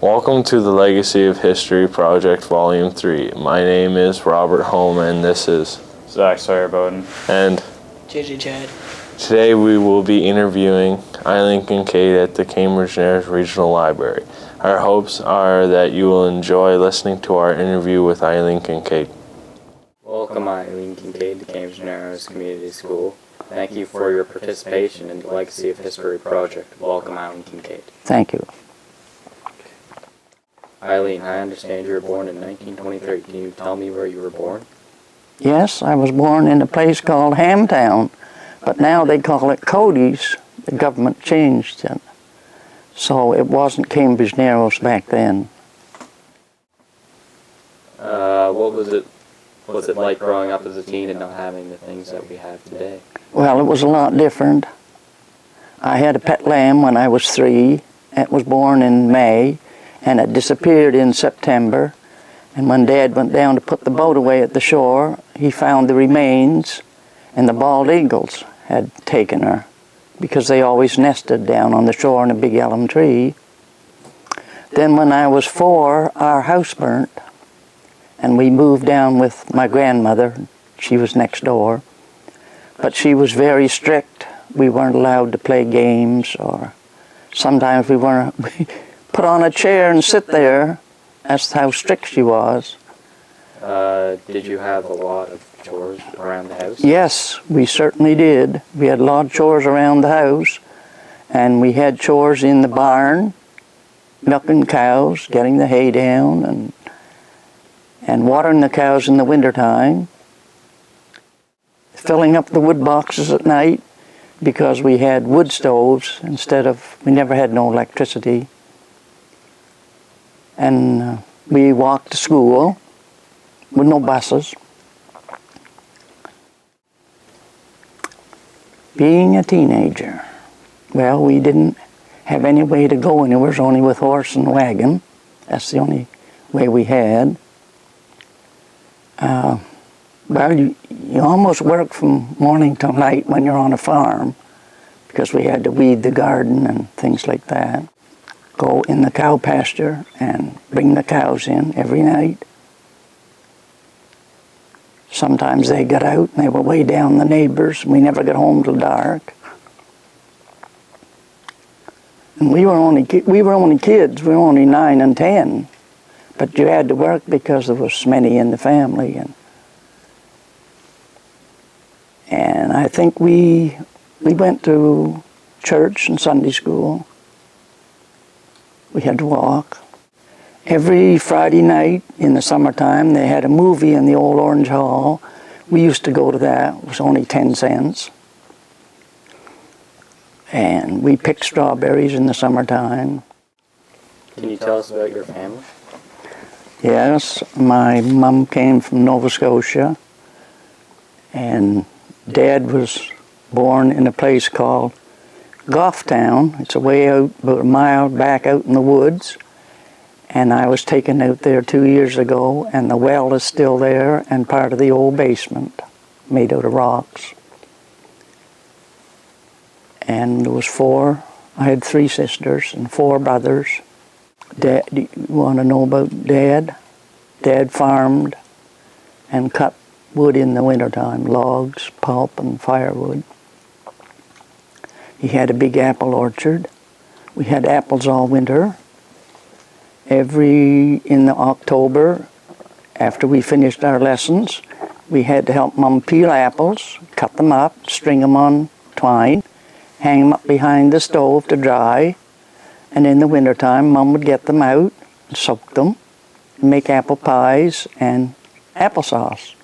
Welcome to the Legacy of History Project Volume 3. My name is Robert Holm and this is Zach Sawyer-Bowden and JJ Chad. Today we will be interviewing Eileen Kincade at the Cambridge Narrows Regional Library. Our hopes are that you will enjoy listening to our interview with Eileen Kincade. Welcome, Eileen Kincade, to Cambridge Narrows Community School. Thank you for your participation in the Legacy of History Project. Welcome, Eileen Kincade. Thank you. Eileen, I understand you were born in 1923. Can you tell me where you were born? Yes, I was born in a place called Hamtown, but now they call it Cody's. The government changed it. So it wasn't Cambridge Narrows back then. What was it like growing up as a teen and not having the things that we have today? Well, it was a lot different. I had a pet lamb when I was 3. It was born in May, and it disappeared in September. And when Dad went down to put the boat away at the shore, he found the remains, and the bald eagles had taken her because they always nested down on the shore in a big elm tree. Then when I was 4, our house burnt, and we moved down with my grandmother. She was next door, but she was very strict. We weren't allowed to play games, or sometimes we weren't put on a chair and sit there. That's how strict she was. Did you have a lot of chores around the house? Yes, we certainly did. We had a lot of chores around the house, and we had chores in the barn, milking cows, getting the hay down, and watering the cows in the wintertime, filling up the wood boxes at night, because we had wood stoves we never had no electricity. And we walked to school with no buses. Being a teenager, well, we didn't have any way to go anywhere, only with horse and wagon. That's the only way we had. Well, you almost work from morning till night when you're on a farm, because we had to weed the garden and things like that. Go in the cow pasture and bring the cows in every night. Sometimes they got out and they were way down the neighbors, and we never got home till dark. And we were only kids. We were only 9 and 10, but you had to work because there was many in the family, and I think we went to church and Sunday school. We had to walk. Every Friday night in the summertime, they had a movie in the old Orange Hall. We used to go to that. It was only 10 cents. And we picked strawberries in the summertime. Can you tell us about your family? Yes, my mom came from Nova Scotia, and Dad was born in a place called Gofftown. It's way out, about a mile back out in the woods. And I was taken out there 2 years ago, and the well is still there, and part of the old basement, made out of rocks. And there was I had 3 sisters and 4 brothers. Dad, do you want to know about Dad? Dad farmed and cut wood in the wintertime, logs, pulp, and firewood. He had a big apple orchard. We had apples all winter. In October, after we finished our lessons, we had to help Mom peel apples, cut them up, string them on twine, hang them up behind the stove to dry, and in the wintertime, Mom would get them out, and soak them, and make apple pies and applesauce.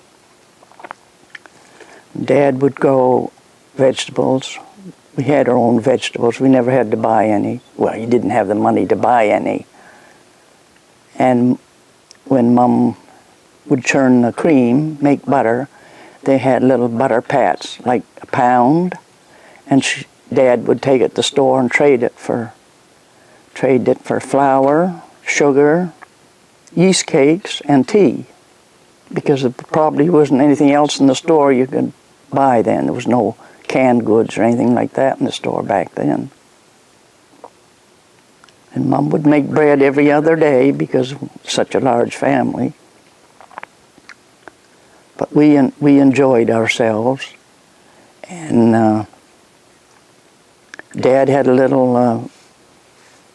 Dad would grow vegetables. We had our own vegetables. We never had to buy any. Well, he didn't have the money to buy any. And when Mom would churn the cream, make butter, they had little butter pats, like a pound, and Dad would take it to the store and trade it for flour, sugar, yeast cakes, and tea, because there probably wasn't anything else in the store you could buy then. There was no canned goods or anything like that in the store back then. And Mom would make bread every other day because of such a large family. But we enjoyed ourselves. And Dad had a little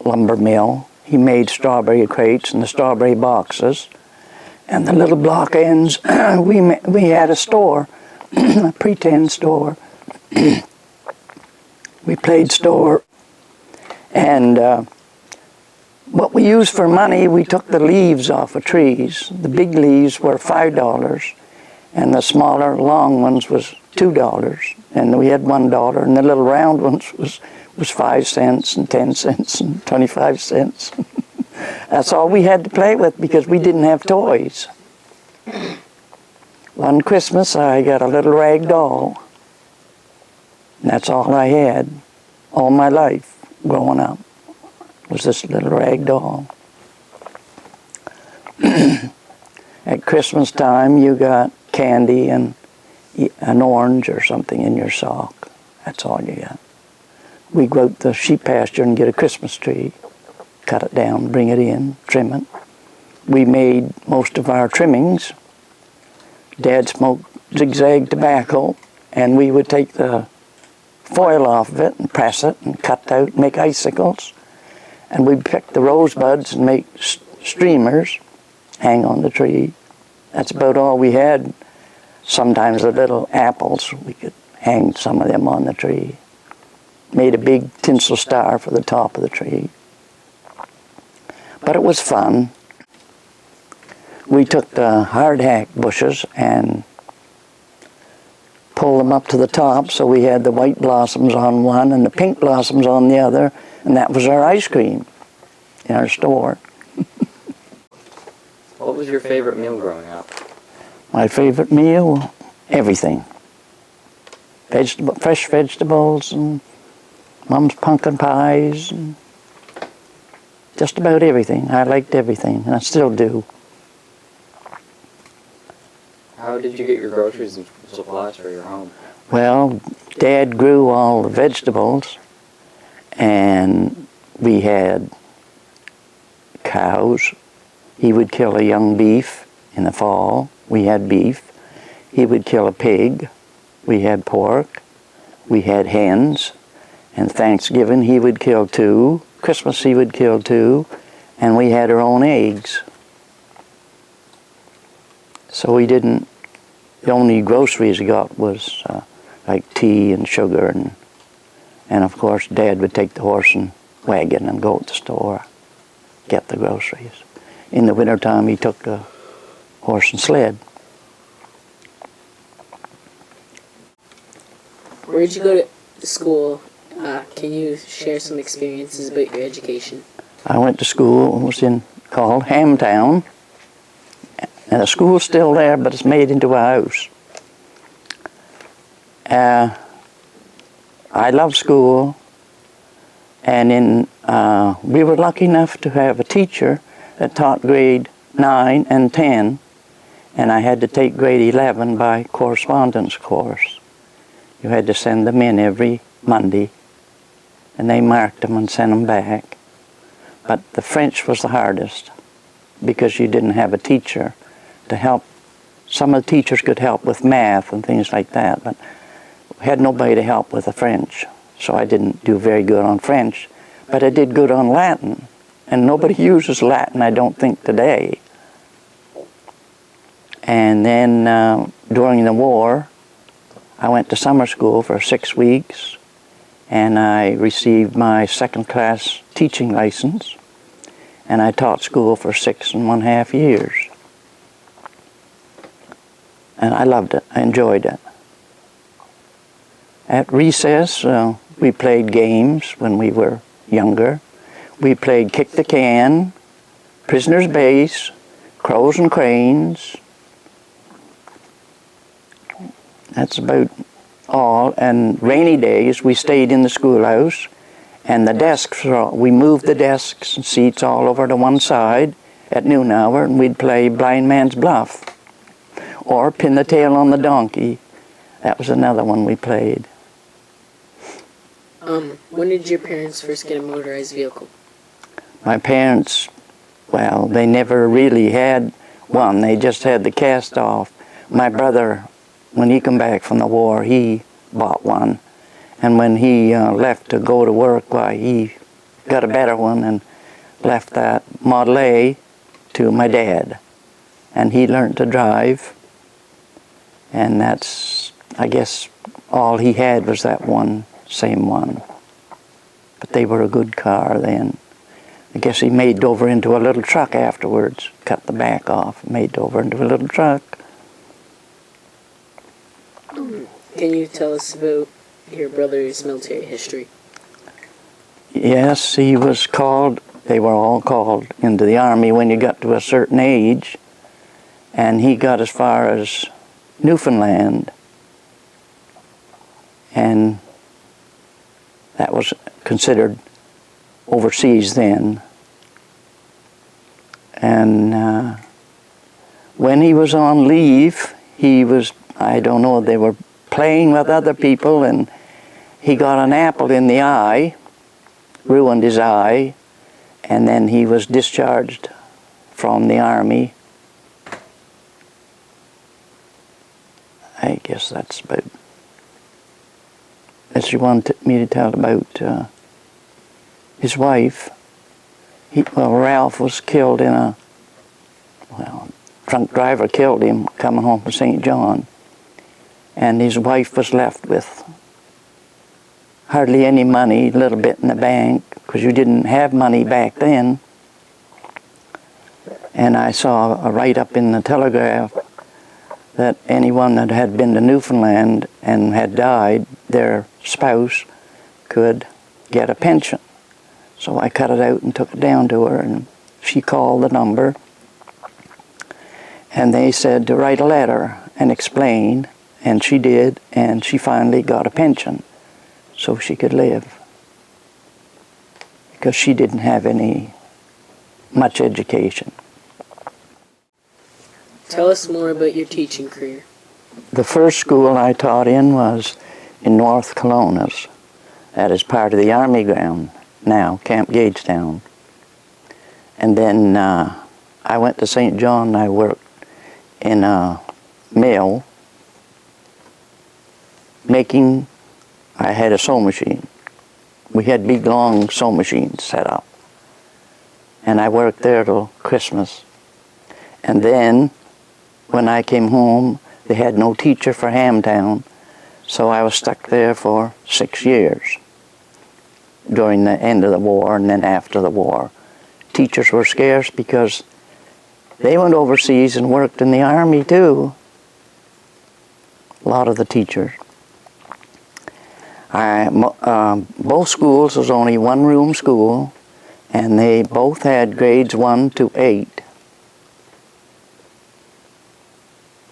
lumber mill. He made strawberry crates and the strawberry boxes. And the little block ends, we had a store, a pretend store. We played store. And what we used for money, we took the leaves off of trees. The big leaves were $5, and the smaller, long ones was $2. And we had $1, and the little round ones was 5 cents and 10 cents and 25 cents. That's all we had to play with because we didn't have toys. One Christmas, I got a little rag doll. And that's all I had all my life growing up, was this little rag doll. At Christmas time, you got candy and an orange or something in your sock. That's all you got. We'd go out to the sheep pasture and get a Christmas tree, cut it down, bring it in, trim it. We made most of our trimmings. Dad smoked zigzag tobacco, and we would take the foil off of it and press it and cut out, make icicles. And we'd pick the rosebuds and make streamers, hang on the tree. That's about all we had. Sometimes the little apples, we could hang some of them on the tree. Made a big tinsel star for the top of the tree. But it was fun. We took the hardhack bushes and pulled them up to the top, so we had the white blossoms on one and the pink blossoms on the other, and that was our ice cream in our store. What was your favorite meal growing up? My favorite meal? Everything. Fresh vegetables and Mom's pumpkin pies and just about everything. I liked everything, and I still do. How did you get your groceries and supplies for your home? Well, Dad grew all the vegetables, and we had cows. He would kill a young beef in the fall. We had beef. He would kill a pig. We had pork. We had hens. And Thanksgiving he would kill 2. Christmas he would kill 2. And we had our own eggs. So we didn't, the only groceries we got was like tea and sugar, and of course Dad would take the horse and wagon and go to the store, get the groceries. In the wintertime he took the horse and sled. Where did you go to school? Can you share some experiences about your education? I went to school, it was called Hamtown. And the school's still there, but it's made into a house. I love school, and we were lucky enough to have a teacher that taught grade 9 and 10, and I had to take grade 11 by correspondence course. You had to send them in every Monday, and they marked them and sent them back. But the French was the hardest, because you didn't have a teacher to help. Some of the teachers could help with math and things like that, but we had nobody to help with the French. So I didn't do very good on French, but I did good on Latin. And nobody uses Latin, I don't think, today. And then during the war, I went to summer school for 6 weeks, and I received my second-class teaching license, and I taught school for 6.5 years. And I loved it. I enjoyed it. At recess, we played games when we were younger. We played kick the can, prisoner's base, crows and cranes. That's about all. And rainy days, we stayed in the schoolhouse, and the desks, we moved the desks and seats all over to one side at noon hour, and we'd play blind man's bluff. Or pin the tail on the donkey. That was another one we played. When did your parents first get a motorized vehicle? My parents, well, they never really had one. They just had the cast off. My brother, when he come back from the war, he bought one. And when he left to go to work, why, he got a better one and left that Model A to my dad. And he learned to drive. And that's, I guess, all he had was that one, same one. But they were a good car then. I guess he made over into a little truck afterwards, cut the back off, made over into a little truck. Can you tell us about your brother's military history? Yes, he was called, they were all called into the Army when you got to a certain age. And he got as far as Newfoundland. And that was considered overseas then. And when he was on leave, he was, I don't know, they were playing with other people, and he got an apple in the eye, ruined his eye, and then he was discharged from the Army. I guess that's about, as you want me to tell about his wife. Ralph was killed in a, drunk driver killed him coming home from St. John. And his wife was left with hardly any money, a little bit in the bank, because you didn't have money back then. And I saw a write-up in the Telegraph that anyone that had been to Newfoundland and had died, their spouse could get a pension. So I cut it out and took it down to her, and she called the number, and they said to write a letter and explain, and she did, and she finally got a pension so she could live, because she didn't have much education. Tell us more about your teaching career. The first school I taught in was in North Kelowna. That is part of the Army ground now, Camp Gagetown. And then I went to St. John and I worked in a mill making, I had a sewing machine. We had big long sewing machines set up. And I worked there till Christmas. And then when I came home, they had no teacher for Hamtown, so I was stuck there for 6 years during the end of the war and then after the war. Teachers were scarce because they went overseas and worked in the Army too, a lot of the teachers. Both schools was only one-room school, and they both had grades 1 to 8.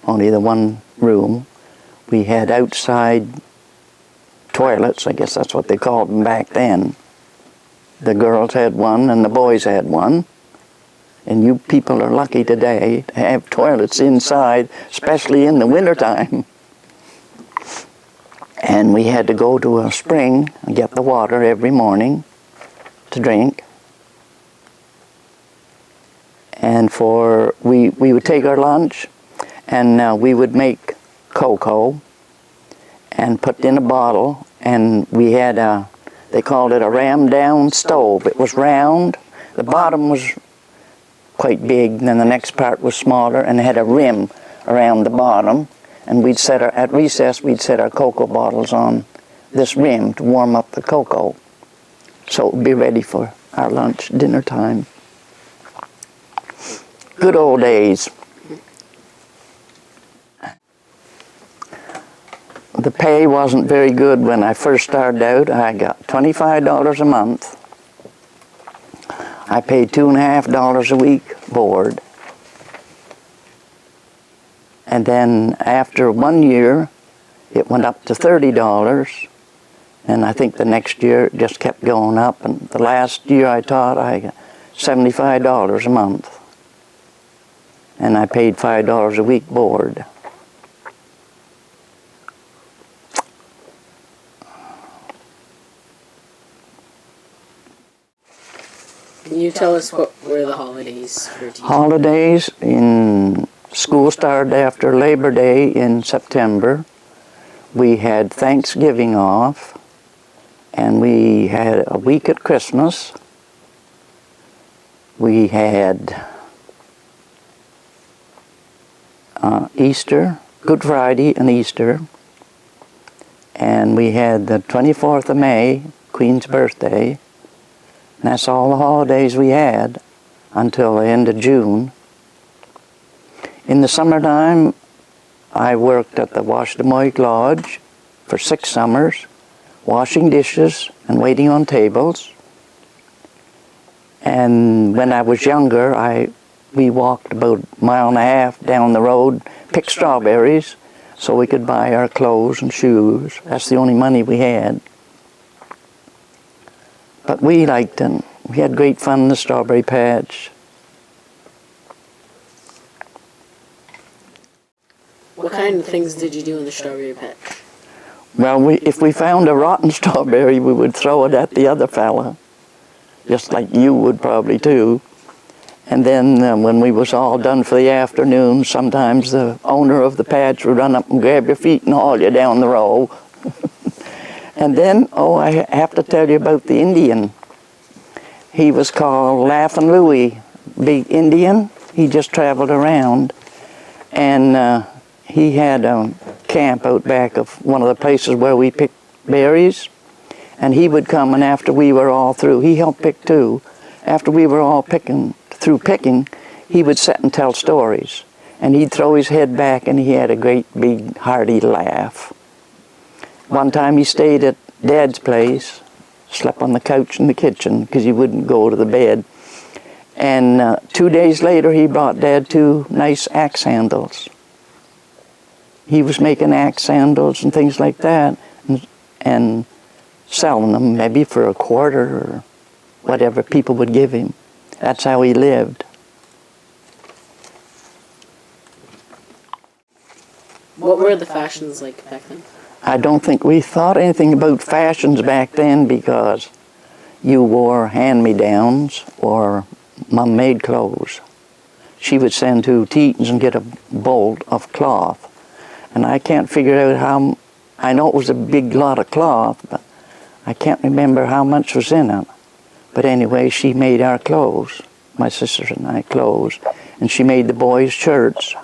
Only the one room. We had outside toilets, I guess that's what they called them back then. The girls had one and the boys had one. And you people are lucky today to have toilets inside, especially in the wintertime. And we had to go to a spring and get the water every morning to drink. And we would take our lunch, and we would make cocoa and put in a bottle, and we had they called it a ram-down stove. It was round, the bottom was quite big, and then the next part was smaller, and it had a rim around the bottom, and at recess we'd set our cocoa bottles on this rim to warm up the cocoa, so it would be ready for our lunch, dinner time. Good old days. The pay wasn't very good when I first started out. I got $25 a month. I paid $2.50 a week board. And then after 1 year, it went up to $30. And I think the next year it just kept going up. And the last year I taught, I got $75 a month. And I paid $5 a week board. Can you tell us what were the holidays for teaching? Holidays in school started after Labor Day in September. We had Thanksgiving off, and we had a week at Christmas. We had Easter, Good Friday and Easter, and we had the 24th of May, Queen's birthday. And that's all the holidays we had until the end of June. In the summertime, I worked at the Washtenamoik Lodge for 6 summers, washing dishes and waiting on tables. And when I was younger, we walked about a mile and a half down the road, picked strawberries so we could buy our clothes and shoes. That's the only money we had. But we liked them. We had great fun in the strawberry patch. What kind of things did you do in the strawberry patch? Well, if we found a rotten strawberry, we would throw it at the other fella, just like you would probably too. And then when we was all done for the afternoon, sometimes the owner of the patch would run up and grab your feet and haul you down the row. And then, I have to tell you about the Indian. He was called Laughin' Louie, big Indian. He just traveled around, and he had a camp out back of one of the places where we picked berries, and he would come, and after we were all through, he helped pick too. After we were all through picking, he would sit and tell stories, and he'd throw his head back, and he had a great big hearty laugh. One time he stayed at Dad's place, slept on the couch in the kitchen because he wouldn't go to the bed. And 2 days later he brought Dad 2 nice axe handles. He was making axe handles and things like that and selling them maybe for a quarter or whatever people would give him. That's how he lived. What were the fashions like back then? I don't think we thought anything about fashions back then because you wore hand-me-downs or mum-made clothes. She would send to Teton's and get a bolt of cloth. And I can't figure out how, I know it was a big lot of cloth, but I can't remember how much was in it. But anyway, she made our clothes, my sisters and I clothes, and she made the boys' shirts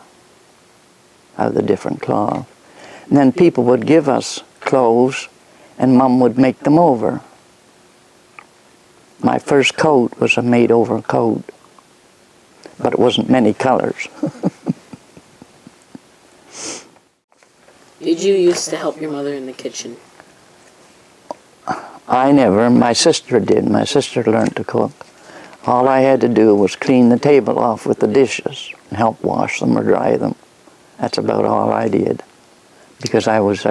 out of the different cloth. And then people would give us clothes, and Mum would make them over. My first coat was a made-over coat, but it wasn't many colors. Did you used to help your mother in the kitchen? I never. My sister did. My sister learned to cook. All I had to do was clean the table off with the dishes and help wash them or dry them. That's about all I did, because I was